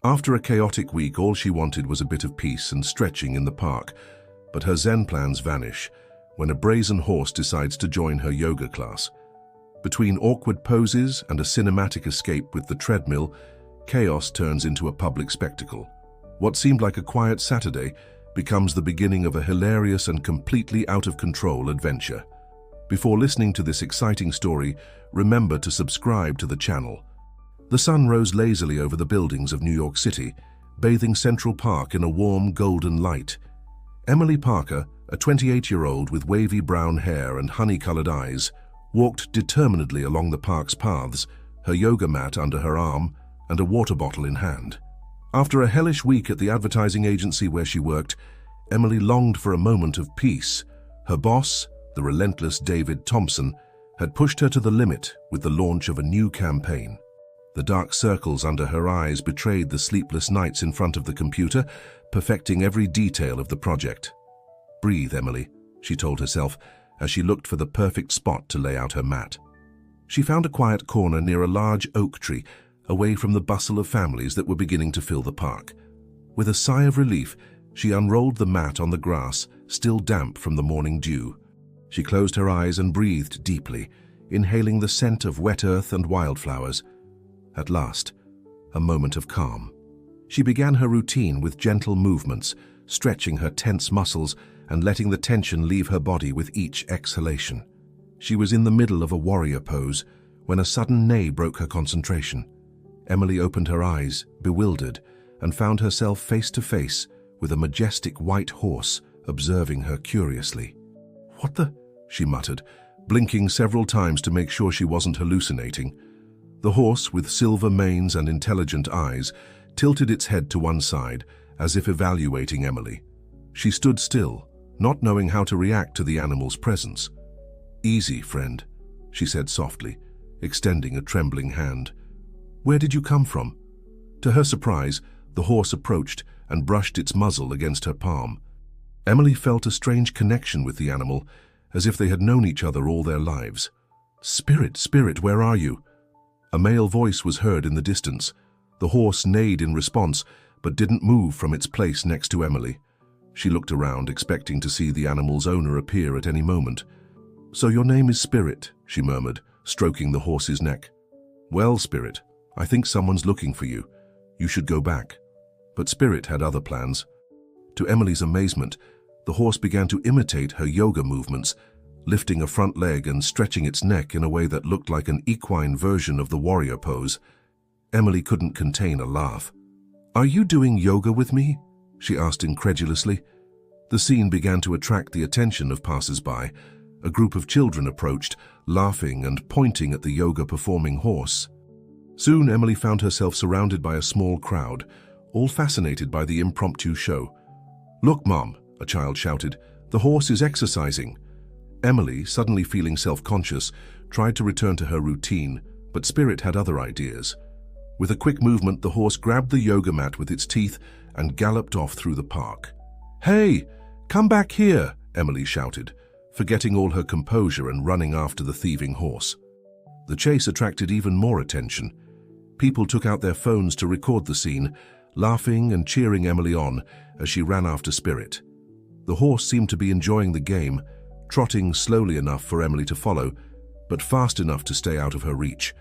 After a chaotic week, all she wanted was a bit of peace and stretching in the park, but her Zen plans vanish when a brazen horse decides to join her yoga class. Between awkward poses and a cinematic escape with the treadmill, chaos turns into a public spectacle. What seemed like a quiet Saturday becomes the beginning of a hilarious and completely out-of-control adventure. Before listening to this exciting story, remember to subscribe to the channel. The sun rose lazily over the buildings of New York City, bathing Central Park in a warm golden light. Emily Parker, a 28-year-old with wavy brown hair and honey-colored eyes, walked determinedly along the park's paths, her yoga mat under her arm and a water bottle in hand. After a hellish week at the advertising agency where she worked, Emily longed for a moment of peace. Her boss, the relentless David Thompson, had pushed her to the limit with the launch of a new campaign. The dark circles under her eyes betrayed the sleepless nights in front of the computer, perfecting every detail of the project. "Breathe, Emily," she told herself as she looked for the perfect spot to lay out her mat. She found a quiet corner near a large oak tree, away from the bustle of families that were beginning to fill the park. With a sigh of relief, she unrolled the mat on the grass, still damp from the morning dew. She closed her eyes and breathed deeply, inhaling the scent of wet earth and wildflowers. At last, a moment of calm. She began her routine with gentle movements, stretching her tense muscles and letting the tension leave her body with each exhalation. She was in the middle of a warrior pose when a sudden neigh broke her concentration. Emily opened her eyes, bewildered, and found herself face to face with a majestic white horse observing her curiously. "What the?" she muttered, blinking several times to make sure she wasn't hallucinating. The horse, with silver manes and intelligent eyes, tilted its head to one side, as if evaluating Emily. She stood still, not knowing how to react to the animal's presence. "Easy, friend," she said softly, extending a trembling hand. "Where did you come from?" To her surprise, the horse approached and brushed its muzzle against her palm. Emily felt a strange connection with the animal, as if they had known each other all their lives. "Spirit, Spirit, where are you?" A male voice was heard in the distance. The horse neighed in response, but didn't move from its place next to Emily. She looked around, expecting to see the animal's owner appear at any moment. "So your name is Spirit," she murmured, stroking the horse's neck. "Well, Spirit, I think someone's looking for you. You should go back." But Spirit had other plans. To Emily's amazement, the horse began to imitate her yoga movements, lifting a front leg and stretching its neck in a way that looked like an equine version of the warrior pose. Emily couldn't contain a laugh. "Are you doing yoga with me?" she asked incredulously. The scene began to attract the attention of passers-by. A group of children approached, laughing and pointing at the yoga-performing horse. Soon Emily found herself surrounded by a small crowd, all fascinated by the impromptu show. "Look, Mom," a child shouted, "the horse is exercising." Emily, suddenly feeling self-conscious, tried to return to her routine, but Spirit had other ideas. With a quick movement, the horse grabbed the yoga mat with its teeth and galloped off through the park. "Hey, come back here," Emily shouted, forgetting all her composure and running after the thieving horse. The chase attracted even more attention. People took out their phones to record the scene, laughing and cheering Emily on as she ran after Spirit. The horse seemed to be enjoying the game, trotting slowly enough for Emily to follow, but fast enough to stay out of her reach.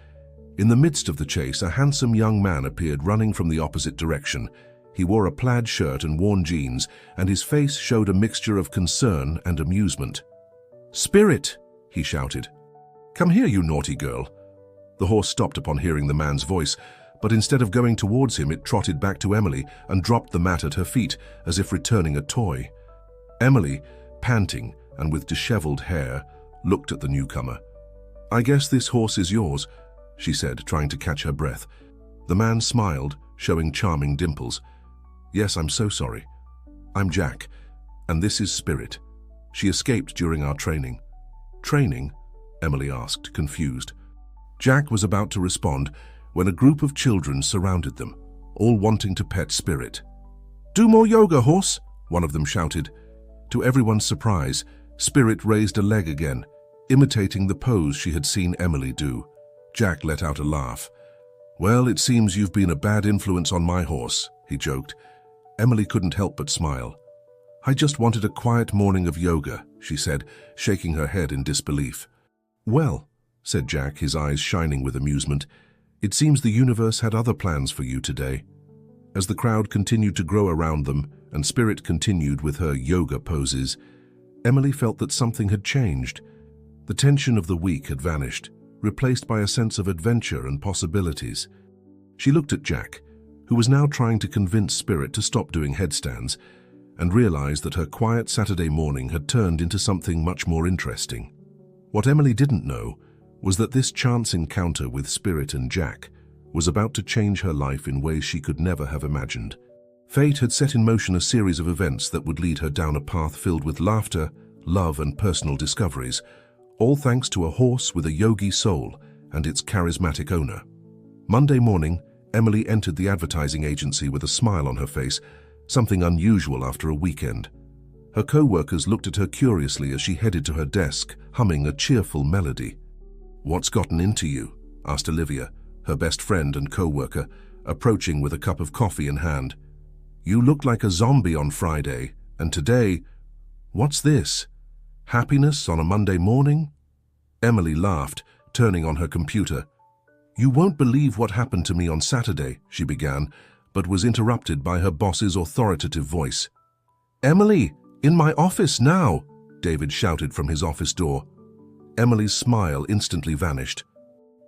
In the midst of the chase, a handsome young man appeared running from the opposite direction. He wore a plaid shirt and worn jeans, and his face showed a mixture of concern and amusement. "Spirit!" he shouted. "Come here, you naughty girl." The horse stopped upon hearing the man's voice, but instead of going towards him, it trotted back to Emily and dropped the mat at her feet, as if returning a toy. Emily, panting and with disheveled hair, looked at the newcomer. "I guess this horse is yours," she said, trying to catch her breath. The man smiled, showing charming dimples. "Yes, I'm so sorry. I'm Jack, and this is Spirit. She escaped during our training." "Training?" Emily asked, confused. Jack was about to respond when a group of children surrounded them, all wanting to pet Spirit. "Do more yoga, horse," one of them shouted. To everyone's surprise, Spirit raised a leg again, imitating the pose she had seen Emily do. Jack let out a laugh. Well, it seems you've been a bad influence on my horse, he joked. Emily couldn't help but smile. I just wanted a quiet morning of yoga, she said, shaking her head in disbelief. Well, said Jack, his eyes shining with amusement, it seems the universe had other plans for you today. As the crowd continued to grow around them and Spirit continued with her yoga poses, Emily felt that something had changed. The tension of the week had vanished, replaced by a sense of adventure and possibilities. She looked at Jack, who was now trying to convince Spirit to stop doing headstands, and realized that her quiet Saturday morning had turned into something much more interesting. What Emily didn't know was that this chance encounter with Spirit and Jack was about to change her life in ways she could never have imagined. Fate had set in motion a series of events that would lead her down a path filled with laughter, love, and personal discoveries, all thanks to a horse with a yogi soul and its charismatic owner. Monday morning, Emily entered the advertising agency with a smile on her face, something unusual after a weekend. Her co-workers looked at her curiously as she headed to her desk, humming a cheerful melody. "What's gotten into you?" asked Olivia, her best friend and co-worker, approaching with a cup of coffee in hand. "You looked like a zombie on Friday, and today, what's this? Happiness on a Monday morning?" Emily laughed, turning on her computer. "You won't believe what happened to me on Saturday," she began, but was interrupted by her boss's authoritative voice. "Emily, in my office now!" David shouted from his office door. Emily's smile instantly vanished.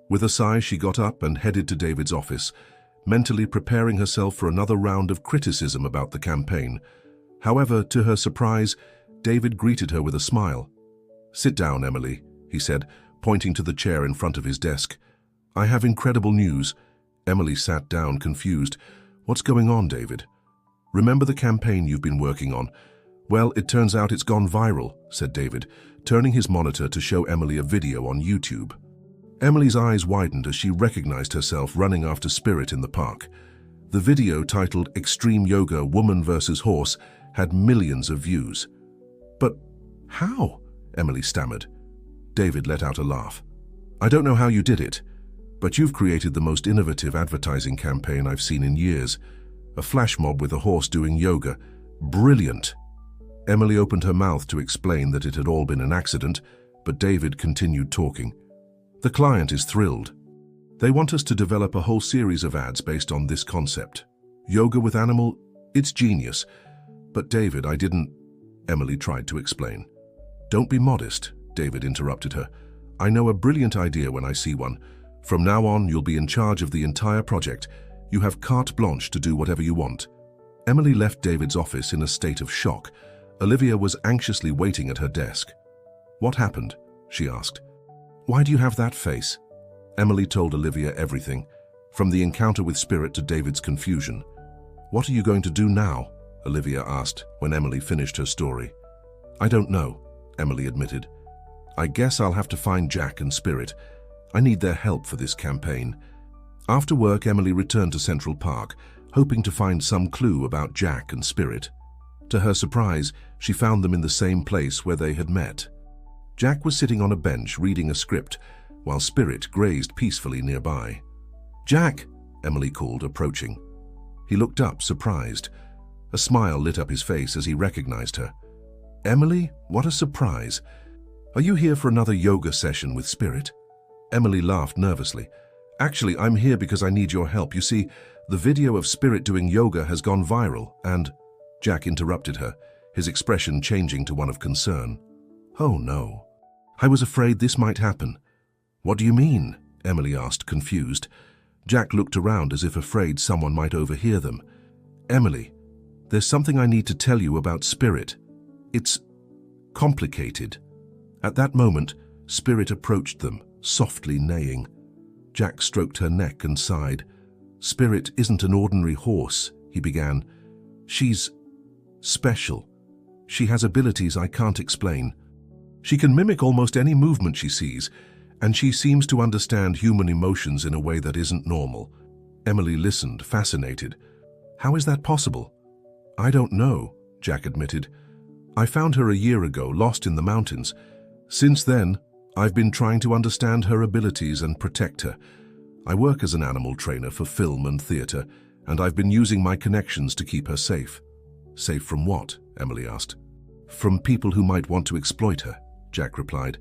With a sigh, she got up and headed to David's office, mentally preparing herself for another round of criticism about the campaign. However, to her surprise, David greeted her with a smile. "Sit down, Emily," he said, pointing to the chair in front of his desk. "I have incredible news." Emily sat down, confused. "What's going on, David?" "Remember the campaign you've been working on? Well, it turns out it's gone viral," said David, turning his monitor to show Emily a video on YouTube. Emily's eyes widened as she recognized herself running after Spirit in the park. The video, titled "Extreme Yoga Woman vs. Horse," had millions of views. "But how?" Emily stammered. David let out a laugh. "I don't know how you did it, but you've created the most innovative advertising campaign I've seen in years. A flash mob with a horse doing yoga. Brilliant." Emily opened her mouth to explain that it had all been an accident, but David continued talking. "The client is thrilled. They want us to develop a whole series of ads based on this concept. Yoga with animal, it's genius. But David, I didn't..." Emily tried to explain. "Don't be modest," David interrupted her. "I know a brilliant idea when I see one. From now on, you'll be in charge of the entire project. You have carte blanche to do whatever you want." Emily left David's office in a state of shock. Olivia was anxiously waiting at her desk. "What happened?" she asked. "Why do you have that face?" Emily told Olivia everything, from the encounter with Spirit to David's confusion. "What are you going to do now?" Olivia asked when Emily finished her story. "I don't know," Emily admitted. "I guess I'll have to find Jack and Spirit. I need their help for this campaign." After work, Emily returned to Central Park, hoping to find some clue about Jack and Spirit. To her surprise, she found them in the same place where they had met. Jack was sitting on a bench reading a script, while Spirit grazed peacefully nearby. "Jack!" Emily called, approaching. He looked up, surprised. A smile lit up his face as he recognized her. "Emily, what a surprise. Are you here for another yoga session with Spirit?" Emily laughed nervously. "Actually, I'm here because I need your help. You see, the video of Spirit doing yoga has gone viral and..." Jack interrupted her, his expression changing to one of concern. "Oh no. I was afraid this might happen." "What do you mean?" Emily asked, confused. Jack looked around as if afraid someone might overhear them. "Emily, there's something I need to tell you about Spirit. It's complicated." At that moment, Spirit approached them, softly neighing. Jack stroked her neck and sighed. "Spirit isn't an ordinary horse," he began. "She's special. She has abilities I can't explain. She can mimic almost any movement she sees, and she seems to understand human emotions in a way that isn't normal." Emily listened, fascinated. "How is that possible?" "I don't know," Jack admitted. "I found her a year ago, lost in the mountains. Since then, I've been trying to understand her abilities and protect her. I work as an animal trainer for film and theatre, and I've been using my connections to keep her safe. Safe from what? Emily asked. From people who might want to exploit her, Jack replied.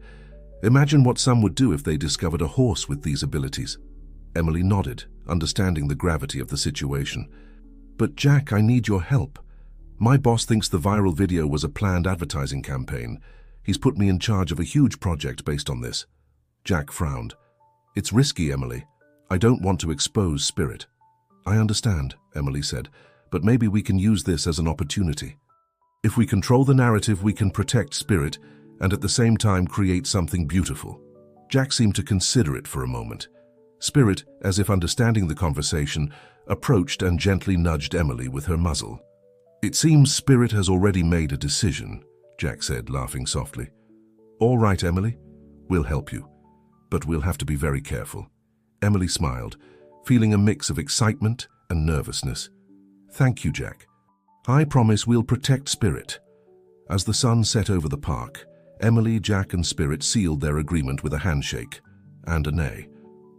Imagine what some would do if they discovered a horse with these abilities. Emily nodded, understanding the gravity of the situation. But Jack, I need your help. My boss thinks the viral video was a planned advertising campaign. He's put me in charge of a huge project based on this. Jack frowned. It's risky, Emily. I don't want to expose Spirit. I understand, Emily said, but maybe we can use this as an opportunity. If we control the narrative, we can protect Spirit and at the same time create something beautiful. Jack seemed to consider it for a moment. Spirit, as if understanding the conversation, approached and gently nudged Emily with her muzzle. It seems Spirit has already made a decision, Jack said, laughing softly. All right, Emily, we'll help you, but we'll have to be very careful. Emily smiled, feeling a mix of excitement and nervousness. Thank you, Jack. I promise we'll protect Spirit. As the sun set over the park, Emily, Jack and Spirit sealed their agreement with a handshake and a neigh.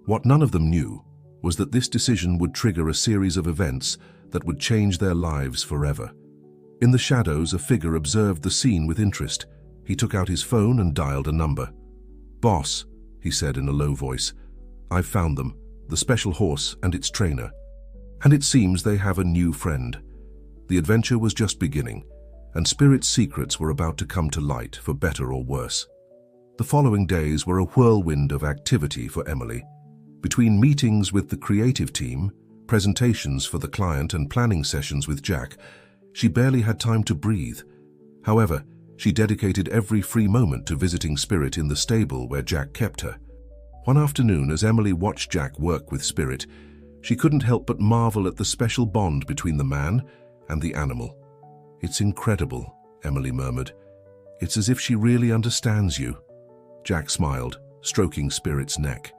What none of them knew was that this decision would trigger a series of events that would change their lives forever. In the shadows, a figure observed the scene with interest. He took out his phone and dialed a number. Boss, he said in a low voice, I've found them, the special horse and its trainer. And it seems they have a new friend. The adventure was just beginning, and Spirit's secrets were about to come to light for better or worse. The following days were a whirlwind of activity for Emily. Between meetings with the creative team, presentations for the client and planning sessions with Jack, she barely had time to breathe. However, she dedicated every free moment to visiting Spirit in the stable where Jack kept her. One afternoon, as Emily watched Jack work with Spirit, she couldn't help but marvel at the special bond between the man and the animal. It's incredible, Emily murmured. It's as if she really understands you. Jack smiled, stroking Spirit's neck.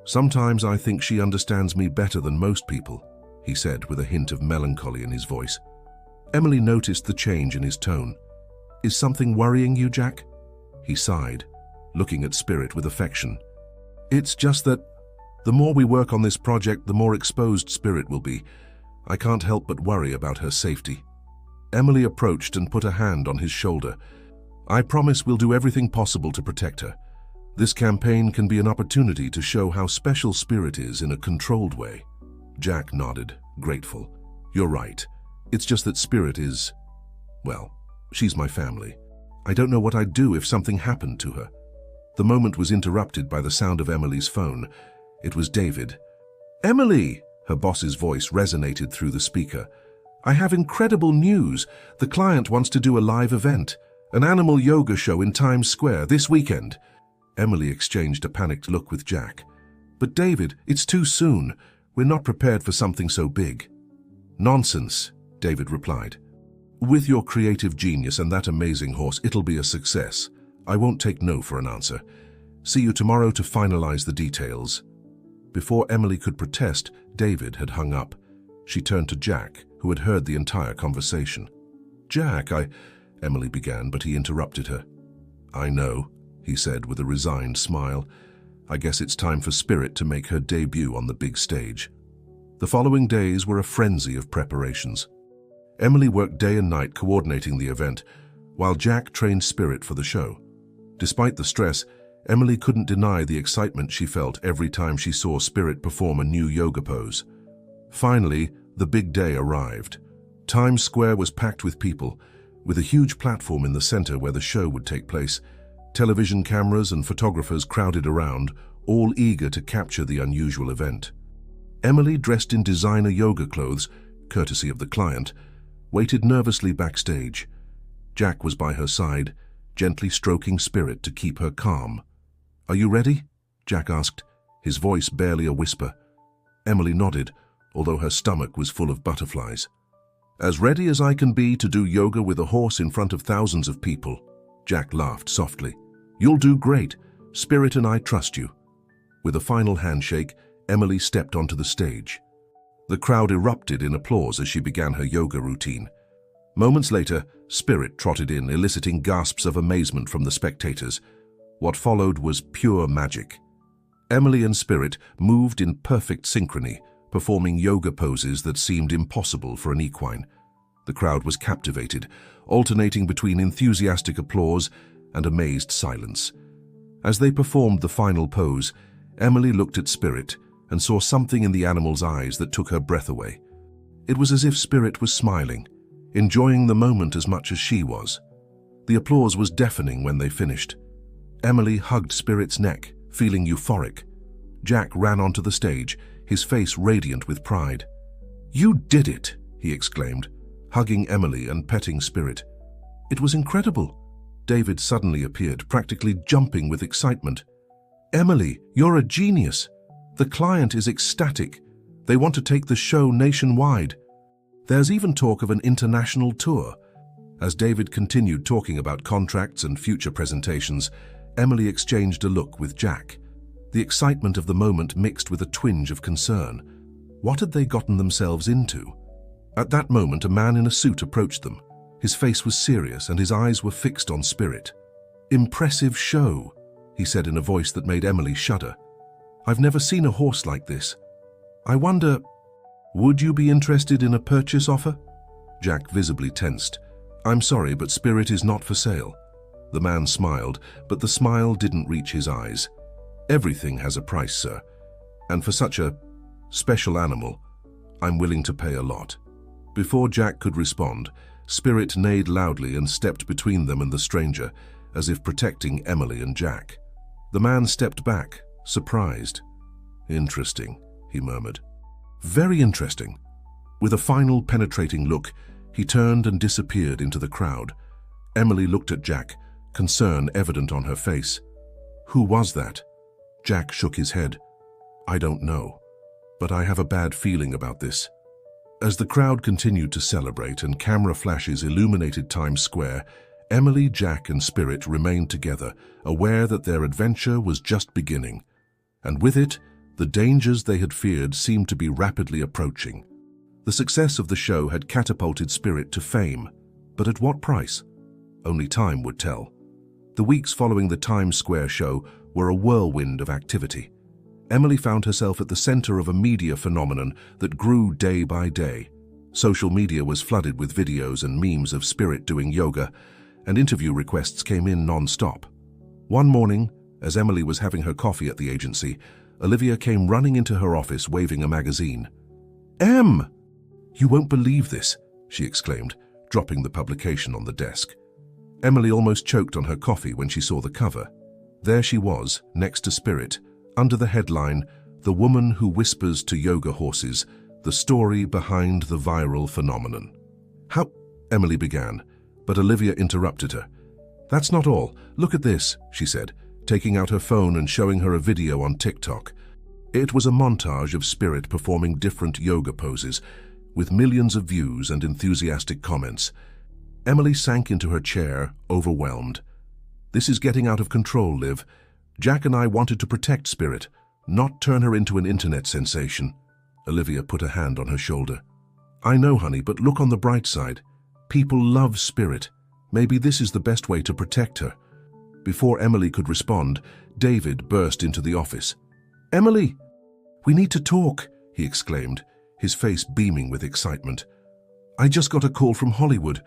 Sometimes I think she understands me better than most people, he said with a hint of melancholy in his voice. Emily noticed the change in his tone. Is something worrying you, Jack? He sighed, looking at Spirit with affection. It's just that the more we work on this project, the more exposed Spirit will be. I can't help but worry about her safety. Emily approached and put a hand on his shoulder. I promise we'll do everything possible to protect her. This campaign can be an opportunity to show how special Spirit is in a controlled way. Jack nodded, grateful. You're right. It's just that Spirit is, well, she's my family. I don't know what I'd do if something happened to her. The moment was interrupted by the sound of Emily's phone. It was David. Emily! Her boss's voice resonated through the speaker. I have incredible news. The client wants to do a live event, an animal yoga show in Times Square this weekend. Emily exchanged a panicked look with Jack. But David, it's too soon. We're not prepared for something so big. Nonsense, David replied. With your creative genius and that amazing horse, it'll be a success. I won't take no for an answer. See you tomorrow to finalize the details. Before Emily could protest, David had hung up. She turned to Jack, who had heard the entire conversation. Jack, Emily began, but he interrupted her. I know, he said with a resigned smile. I guess it's time for Spirit to make her debut on the big stage. The following days were a frenzy of preparations. Emily worked day and night coordinating the event, while Jack trained Spirit for the show. Despite the stress, Emily couldn't deny the excitement she felt every time she saw Spirit perform a new yoga pose. Finally, the big day arrived. Times Square was packed with people, with a huge platform in the center where the show would take place. Television cameras and photographers crowded around, all eager to capture the unusual event. Emily, dressed in designer yoga clothes, courtesy of the client, waited nervously backstage. Jack was by her side, gently stroking Spirit to keep her calm. Are you ready? Jack asked, his voice barely a whisper. Emily nodded, although her stomach was full of butterflies. As ready as I can be to do yoga with a horse in front of thousands of people. Jack laughed softly. You'll do great. Spirit and I trust you. With a final handshake, Emily stepped onto the stage. The crowd erupted in applause as she began her yoga routine. Moments later, Spirit trotted in, eliciting gasps of amazement from the spectators. What followed was pure magic. Emily and Spirit moved in perfect synchrony, performing yoga poses that seemed impossible for an equine. The crowd was captivated, alternating between enthusiastic applause and amazed silence. As they performed the final pose, Emily looked at Spirit and saw something in the animal's eyes that took her breath away. It was as if Spirit was smiling, enjoying the moment as much as she was. The applause was deafening when they finished. Emily hugged Spirit's neck, feeling euphoric. Jack ran onto the stage, his face radiant with pride. "You did it!" he exclaimed, hugging Emily and petting Spirit. "It was incredible." David suddenly appeared, practically jumping with excitement. "Emily, you're a genius. The client is ecstatic. They want to take the show nationwide. There's even talk of an international tour." As David continued talking about contracts and future presentations, Emily exchanged a look with Jack. The excitement of the moment mixed with a twinge of concern. What had they gotten themselves into? At that moment, a man in a suit approached them. His face was serious and his eyes were fixed on Spirit. "Impressive show," he said in a voice that made Emily shudder. "I've never seen a horse like this. I wonder, would you be interested in a purchase offer?" Jack visibly tensed. "I'm sorry, but Spirit is not for sale." The man smiled, but the smile didn't reach his eyes. "Everything has a price, sir. And for such a special animal, I'm willing to pay a lot." Before Jack could respond, Spirit neighed loudly and stepped between them and the stranger, as if protecting Emily and Jack. The man stepped back, surprised. "Interesting," he murmured. "Very interesting." With a final penetrating look, he turned and disappeared into the crowd. Emily looked at Jack, concern evident on her face. "Who was that?" Jack shook his head. "I don't know, but I have a bad feeling about this." As the crowd continued to celebrate and camera flashes illuminated Times Square, Emily, Jack, and Spirit remained together, aware that their adventure was just beginning. And with it, the dangers they had feared seemed to be rapidly approaching. The success of the show had catapulted Spirit to fame, but at what price? Only time would tell. The weeks following the Times Square show were a whirlwind of activity. Emily found herself at the center of a media phenomenon that grew day by day. Social media was flooded with videos and memes of Spirit doing yoga, and interview requests came in non-stop. One morning, as Emily was having her coffee at the agency, Olivia came running into her office waving a magazine. "Em! You won't believe this," she exclaimed, dropping the publication on the desk. Emily almost choked on her coffee when she saw the cover. There she was, next to Spirit, under the headline, "The Woman Who Whispers to Yoga Horses, the Story Behind the Viral Phenomenon." "How?" Emily began, but Olivia interrupted her. "That's not all. Look at this," she said, taking out her phone and showing her a video on TikTok. It was a montage of Spirit performing different yoga poses, with millions of views and enthusiastic comments. Emily sank into her chair, overwhelmed. "This is getting out of control, Liv. Jack and I wanted to protect Spirit, not turn her into an internet sensation." Olivia put a hand on her shoulder. "I know, honey, but look on the bright side. People love Spirit. Maybe this is the best way to protect her." Before Emily could respond, David burst into the office. "Emily, we need to talk," he exclaimed, his face beaming with excitement. "I just got a call from Hollywood.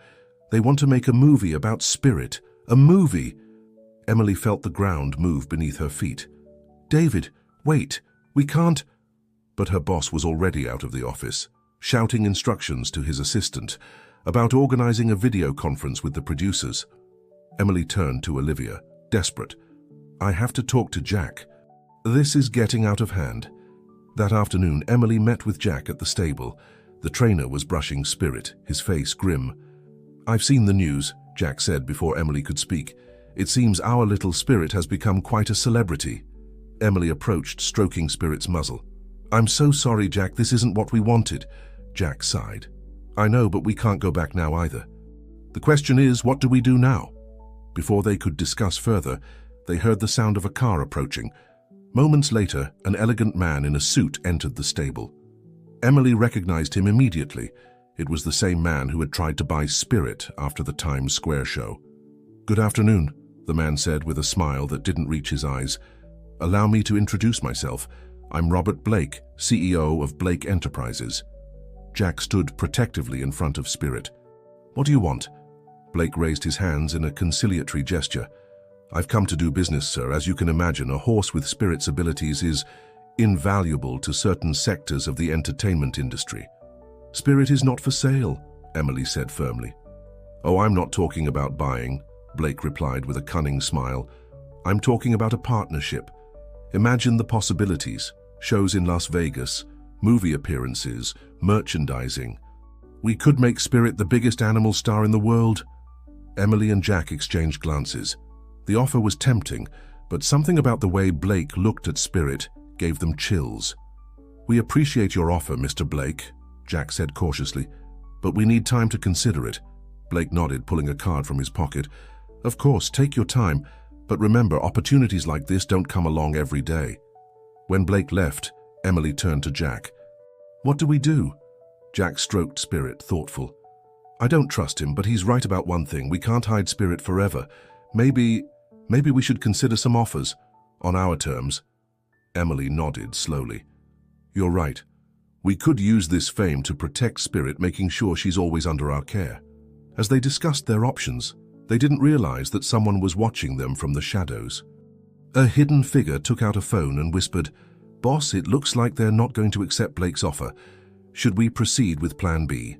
They want to make a movie about Spirit. A movie!" Emily felt the ground move beneath her feet. "David, wait, we can't—" But her boss was already out of the office, shouting instructions to his assistant about organizing a video conference with the producers. Emily turned to Olivia, desperate. "I have to talk to Jack. This is getting out of hand." That afternoon, Emily met with Jack at the stable. The trainer was brushing Spirit, his face grim. "I've seen the news," Jack said before Emily could speak. "It seems our little Spirit has become quite a celebrity." Emily approached, stroking Spirit's muzzle. "I'm so sorry, Jack, this isn't what we wanted." Jack sighed. "I know, but we can't go back now either. The question is, what do we do now?" Before they could discuss further, they heard the sound of a car approaching. Moments later, an elegant man in a suit entered the stable. Emily recognized him immediately. It was the same man who had tried to buy Spirit after the Times Square show. "Good afternoon," the man said with a smile that didn't reach his eyes. Allow me to introduce myself. I'm Robert Blake, CEO of Blake Enterprises. Jack stood protectively in front of Spirit. What do you want? Blake raised his hands in a conciliatory gesture. I've come to do business, sir. As you can imagine, a horse with Spirit's abilities is invaluable to certain sectors of the entertainment industry. Spirit is not for sale, Emily said firmly. Oh, I'm not talking about buying, Blake replied with a cunning smile. I'm talking about a partnership. Imagine the possibilities. Shows in Las Vegas, movie appearances, merchandising. We could make Spirit the biggest animal star in the world. Emily and Jack exchanged glances. The offer was tempting, but something about the way Blake looked at Spirit gave them chills. We appreciate your offer, Mr. Blake, Jack said cautiously, but we need time to consider it. Blake nodded, pulling a card from his pocket. Of course, take your time, but remember, opportunities like this don't come along every day. When Blake left, Emily turned to Jack. What do we do? Jack stroked Spirit, thoughtful. I don't trust him, but he's right about one thing. We can't hide Spirit forever. Maybe we should consider some offers, on our terms. Emily nodded slowly. You're right. We could use this fame to protect Spirit, making sure she's always under our care. As they discussed their options, they didn't realize that someone was watching them from the shadows. A hidden figure took out a phone and whispered, Boss, it looks like they're not going to accept Blake's offer. Should we proceed with Plan B?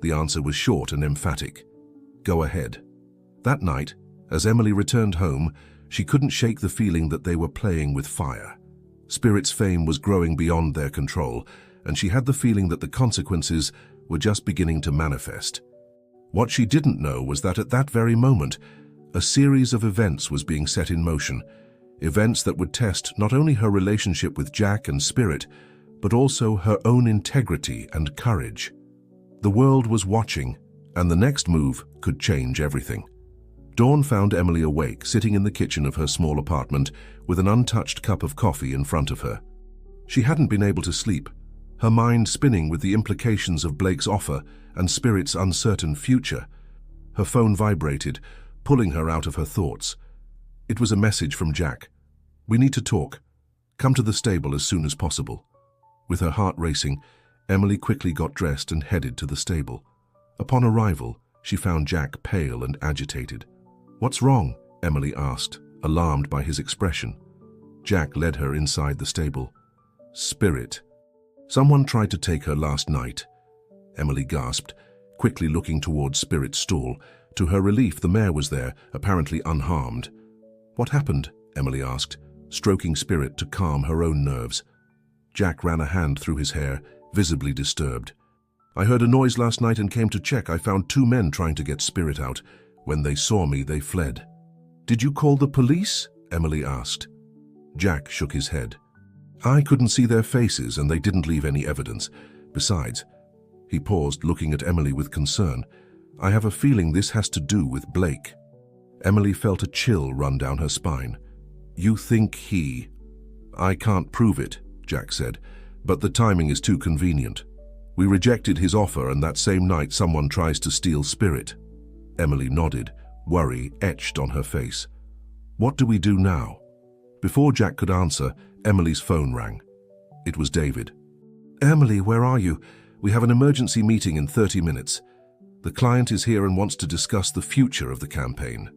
The answer was short and emphatic. Go ahead. That night, as Emily returned home, she couldn't shake the feeling that they were playing with fire. Spirit's fame was growing beyond their control, and she had the feeling that the consequences were just beginning to manifest. What she didn't know was that at that very moment, a series of events was being set in motion, events that would test not only her relationship with Jack and Spirit, but also her own integrity and courage. The world was watching, and the next move could change everything. Dawn found Emily awake, sitting in the kitchen of her small apartment with an untouched cup of coffee in front of her. She hadn't been able to sleep, her mind spinning with the implications of Blake's offer and Spirit's uncertain future. Her phone vibrated, pulling her out of her thoughts. It was a message from Jack. We need to talk. Come to the stable as soon as possible. With her heart racing, Emily quickly got dressed and headed to the stable. Upon arrival, she found Jack pale and agitated. What's wrong? Emily asked, alarmed by his expression. Jack led her inside the stable. Spirit. Someone tried to take her last night. Emily gasped, quickly looking towards Spirit's stall. To her relief, the mare was there, apparently unharmed. What happened? Emily asked, stroking Spirit to calm her own nerves. Jack ran a hand through his hair, visibly disturbed. I heard a noise last night and came to check. I found 2 men trying to get Spirit out. When they saw me, they fled. Did you call the police? Emily asked. Jack shook his head. I couldn't see their faces and they didn't leave any evidence. Besides, he paused, looking at Emily with concern. I have a feeling this has to do with Blake. Emily felt a chill run down her spine. You think he... I can't prove it, Jack said, but the timing is too convenient. We rejected his offer and that same night someone tries to steal Spirit. Emily nodded, worry etched on her face. What do we do now? Before Jack could answer, Emily's phone rang. It was David. Emily, where are you? We have an emergency meeting in 30 minutes. The client is here and wants to discuss the future of the campaign.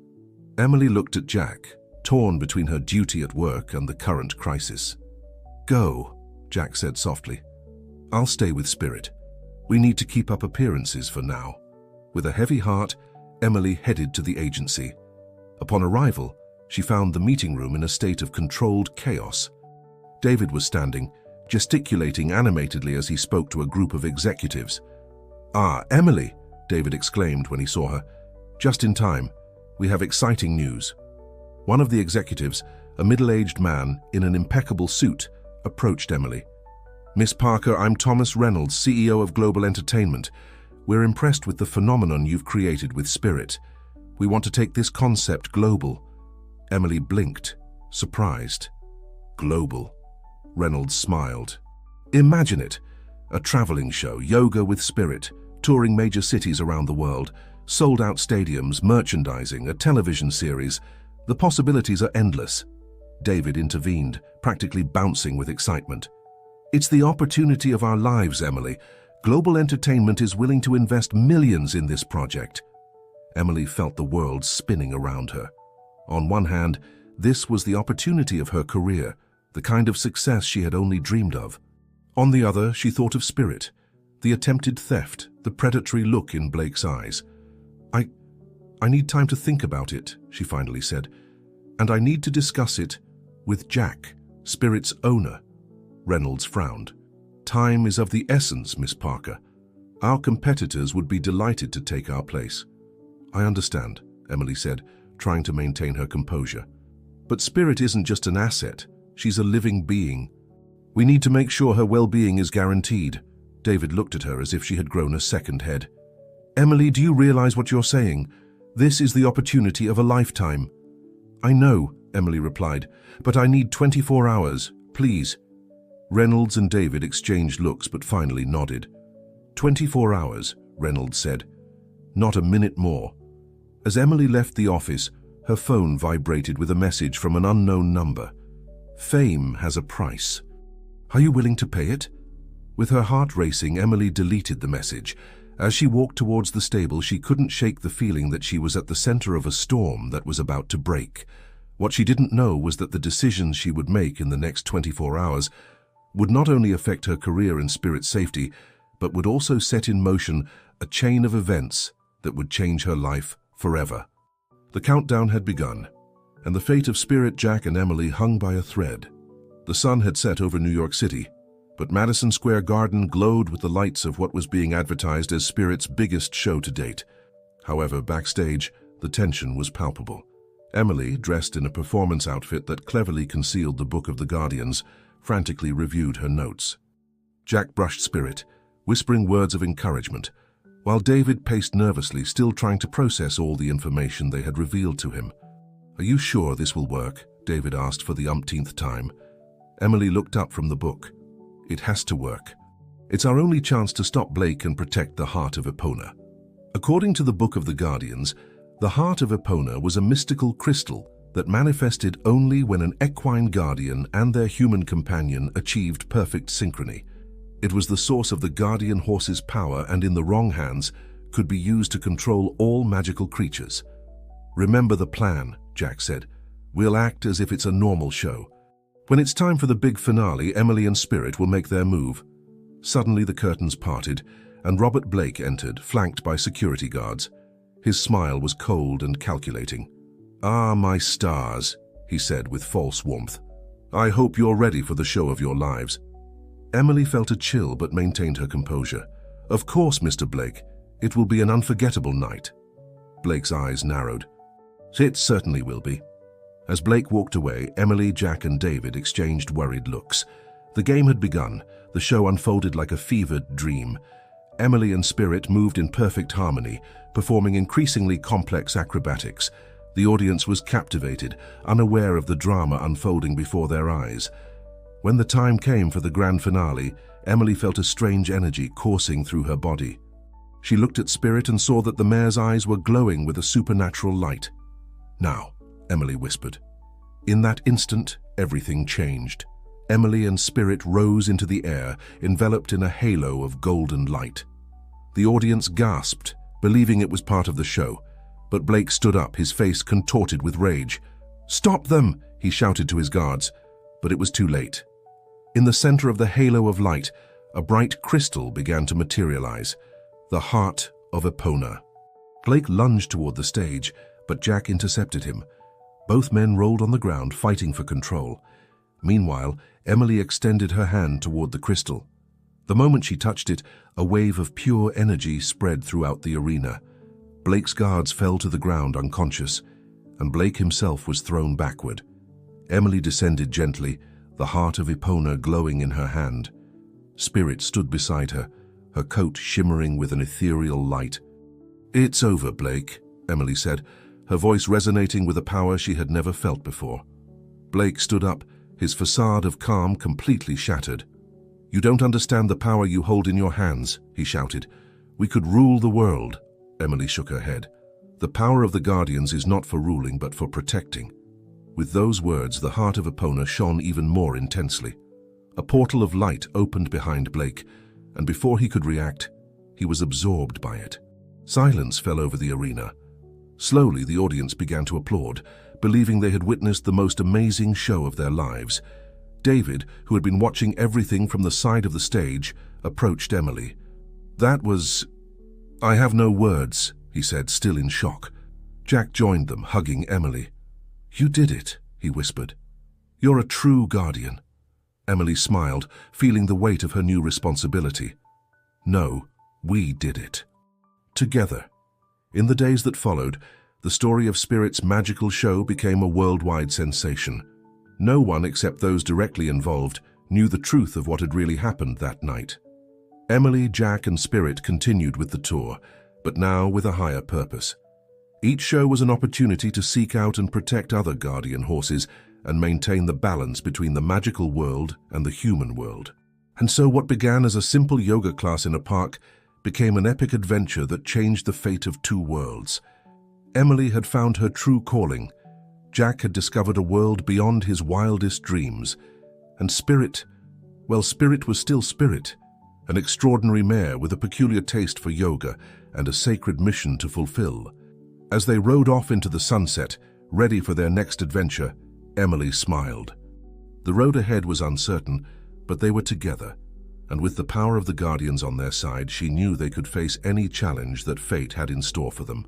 Emily looked at Jack, torn between her duty at work and the current crisis. Go, Jack said softly. I'll stay with Spirit. We need to keep up appearances for now. With a heavy heart, Emily headed to the agency. Upon arrival, she found the meeting room in a state of controlled chaos. David was standing, gesticulating animatedly as he spoke to a group of executives. Ah, Emily, David exclaimed when he saw her. Just in time. We have exciting news. One of the executives, a middle-aged man in an impeccable suit, approached Emily. Miss Parker, I'm Thomas Reynolds, CEO of Global Entertainment. We're impressed with the phenomenon you've created with Spirit. We want to take this concept global. Emily blinked, surprised. Global. Reynolds smiled. Imagine it. A traveling show, yoga with Spirit, touring major cities around the world, sold-out stadiums, merchandising, a television series. The possibilities are endless. David intervened, practically bouncing with excitement. "It's the opportunity of our lives, Emily. Global Entertainment is willing to invest millions in this project." Emily felt the world spinning around her. On one hand, this was the opportunity of her career, the kind of success she had only dreamed of. On the other, she thought of Spirit, the attempted theft, the predatory look in Blake's eyes. I need time to think about it," she finally said, "and I need to discuss it with Jack, Spirit's owner." Reynolds frowned. "Time is of the essence, Miss Parker. Our competitors would be delighted to take our place." "I understand," Emily said, trying to maintain her composure. "But Spirit isn't just an asset. She's a living being. We need to make sure her well-being is guaranteed." David looked at her as if she had grown a second head. "Emily, do you realize what you're saying? This is the opportunity of a lifetime." "I know," Emily replied, "but I need 24 hours, please." Reynolds and David exchanged looks but finally nodded. 24 hours, Reynolds said. "Not a minute more." As Emily left the office, her phone vibrated with a message from an unknown number. "Fame has a price. Are you willing to pay it?" With her heart racing, Emily deleted the message. As she walked towards the stable, she couldn't shake the feeling that she was at the center of a storm that was about to break. What she didn't know was that the decisions she would make in the next 24 hours would not only affect her career and Spirit's safety, but would also set in motion a chain of events that would change her life forever. The countdown had begun, and the fate of Spirit, Jack, and Emily hung by a thread. The sun had set over New York City, but Madison Square Garden glowed with the lights of what was being advertised as Spirit's biggest show to date. However, backstage, the tension was palpable. Emily, dressed in a performance outfit that cleverly concealed the Book of the Guardians, frantically reviewed her notes. Jack brushed Spirit, whispering words of encouragement, while David paced nervously, still trying to process all the information they had revealed to him. "Are you sure this will work?" David asked for the umpteenth time. Emily looked up from the book. "It has to work. It's our only chance to stop Blake and protect the Heart of Epona." According to the Book of the Guardians, the Heart of Epona was a mystical crystal that manifested only when an equine guardian and their human companion achieved perfect synchrony. It was the source of the guardian horse's power and, in the wrong hands, could be used to control all magical creatures. "Remember the plan," Jack said. "We'll act as if it's a normal show. When it's time for the big finale, Emily and Spirit will make their move." Suddenly the curtains parted, and Robert Blake entered, flanked by security guards. His smile was cold and calculating. "Ah, my stars," he said with false warmth. "I hope you're ready for the show of your lives." Emily felt a chill but maintained her composure. "Of course, Mr. Blake. It will be an unforgettable night." Blake's eyes narrowed. "It certainly will be." As Blake walked away, Emily, Jack, and David exchanged worried looks. The game had begun. The show unfolded like a fevered dream. Emily and Spirit moved in perfect harmony, performing increasingly complex acrobatics. The audience was captivated, unaware of the drama unfolding before their eyes. When the time came for the grand finale, Emily felt a strange energy coursing through her body. She looked at Spirit and saw that the mare's eyes were glowing with a supernatural light. "Now," Emily whispered. In that instant, everything changed. Emily and Spirit rose into the air, enveloped in a halo of golden light. The audience gasped, believing it was part of the show, but Blake stood up, his face contorted with rage. "Stop them!" he shouted to his guards, but it was too late. In the center of the halo of light, a bright crystal began to materialize, the Heart of Epona. Blake lunged toward the stage, but Jack intercepted him. Both men rolled on the ground, fighting for control. Meanwhile, Emily extended her hand toward the crystal. The moment she touched it, a wave of pure energy spread throughout the arena. Blake's guards fell to the ground unconscious, and Blake himself was thrown backward. Emily descended gently, the Heart of Epona glowing in her hand. Spirit stood beside her, her coat shimmering with an ethereal light. "It's over, Blake," Emily said, her voice resonating with a power she had never felt before. Blake stood up, his facade of calm completely shattered. "You don't understand the power you hold in your hands," he shouted. "We could rule the world." Emily shook her head. "The power of the Guardians is not for ruling, but for protecting." With those words, the heart of Epona shone even more intensely. A portal of light opened behind Blake, and before he could react, he was absorbed by it. Silence fell over the arena. Slowly, the audience began to applaud, believing they had witnessed the most amazing show of their lives. David, who had been watching everything from the side of the stage, approached Emily. "I have no words," he said, still in shock. Jack joined them, hugging Emily. "You did it," he whispered. "You're a true guardian." Emily smiled, feeling the weight of her new responsibility. "No, we did it. Together." In the days that followed, the story of Spirit's magical show became a worldwide sensation. No one except those directly involved knew the truth of what had really happened that night. Emily, Jack, and Spirit continued with the tour, but now with a higher purpose. Each show was an opportunity to seek out and protect other guardian horses and maintain the balance between the magical world and the human world. And so what began as a simple yoga class in a park became an epic adventure that changed the fate of two worlds. Emily had found her true calling. Jack had discovered a world beyond his wildest dreams. And Spirit was still Spirit, an extraordinary mare with a peculiar taste for yoga and a sacred mission to fulfill. As they rode off into the sunset, ready for their next adventure, Emily smiled. The road ahead was uncertain, but they were together, and with the power of the Guardians on their side, she knew they could face any challenge that fate had in store for them.